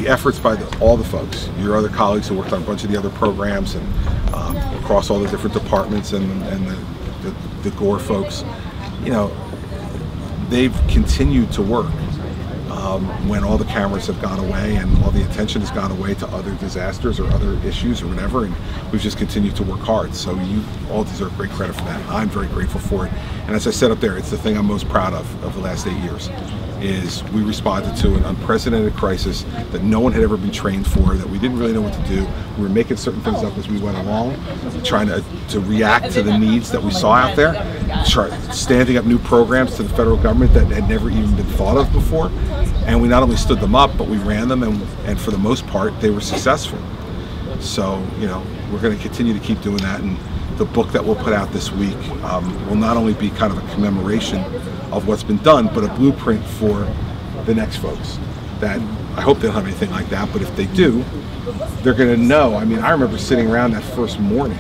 the efforts by all the folks, your other colleagues who worked on a bunch of the other programs and across all the different departments and the Gore folks, you know, they've continued to work when all the cameras have gone away and all the attention has gone away to other disasters or other issues or whatever, and we've just continued to work hard. So you all deserve great credit for that. I'm very grateful for it. And as I said up there, it's the thing I'm most proud of the last 8 years, is we responded to an unprecedented crisis that no one had ever been trained for, that we didn't really know what to do. We were making certain things up as we went along, trying to react to the needs that we saw out there, standing up new programs to the federal government that had never even been thought of before. And we not only stood them up, but we ran them, and for the most part, they were successful. So, you know, we're going to continue to keep doing that, and the book that we'll put out this week will not only be kind of a commemoration of what's been done, but a blueprint for the next folks. That I hope they don't have anything like that, but if they do, they're going to know. I mean, I remember sitting around that first morning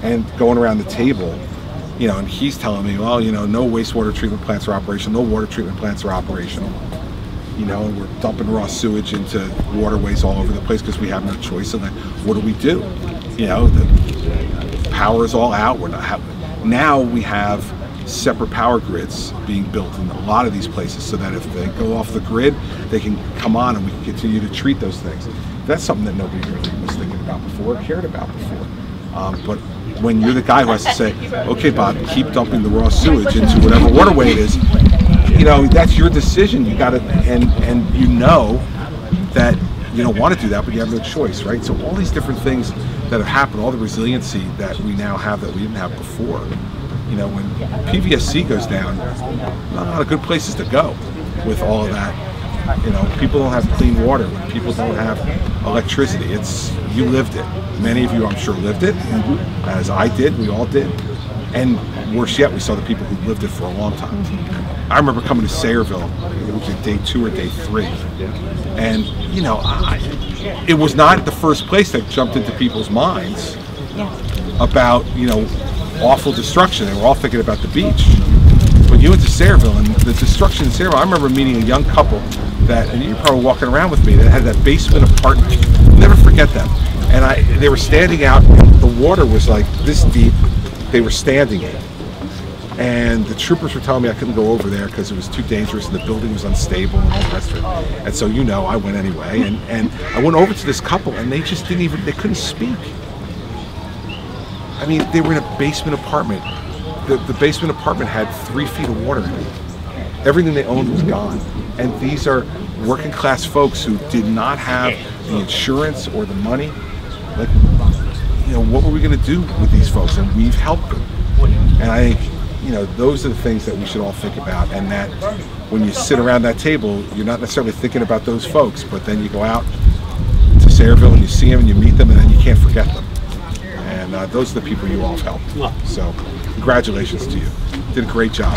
and going around the table, you know, and he's telling me, well, you know, no wastewater treatment plants are operational, no water treatment plants are operational. You know, and we're dumping raw sewage into waterways all over the place because we have no choice. And then what do we do? You know, the power is all out. We're not now we have separate power grids being built in a lot of these places, so that if they go off the grid, they can come on and we can continue to treat those things. That's something that nobody really was thinking about before, cared about before. But when you're the guy who has to say, okay, Bob, keep dumping the raw sewage into whatever waterway it is, you know, that's your decision. You got to, and you know that you don't want to do that, but you have no choice, right? So all these different things that have happened, all the resiliency that we now have that we didn't have before. You know, when PVSC goes down, not a lot of good places to go with all of that. You know, people don't have clean water. People don't have electricity. You lived it. Many of you, I'm sure, lived it, as I did. We all did. And worse yet, we saw the people who lived it for a long time. I remember coming to Sayreville. It was day 2 or day 3, and you know, it was not the first place that jumped into people's minds about, you know, awful destruction. They were all thinking about the beach. But you went to Sayreville, and the destruction in Sayreville, I remember meeting a young couple that, and you're probably walking around with me, that had that basement apartment. I'll never forget them. And they were standing out, and the water was like this deep. They were standing in it. And the troopers were telling me I couldn't go over there because it was too dangerous and the building was unstable and all the rest of it. And so, you know, I went anyway. And I went over to this couple, and they just they couldn't speak. I mean, they were in a basement apartment. The basement apartment had 3 feet of water in it. Everything they owned was gone. And these are working class folks who did not have the insurance or the money. Like, you know, what were we going to do with these folks? And we've helped them. And I think, you know, those are the things that we should all think about. And that when you sit around that table, you're not necessarily thinking about those folks, but then you go out to Sayreville and you see them and you meet them, and then you can't forget them. And those are the people you all have helped. So congratulations to you. Did a great job.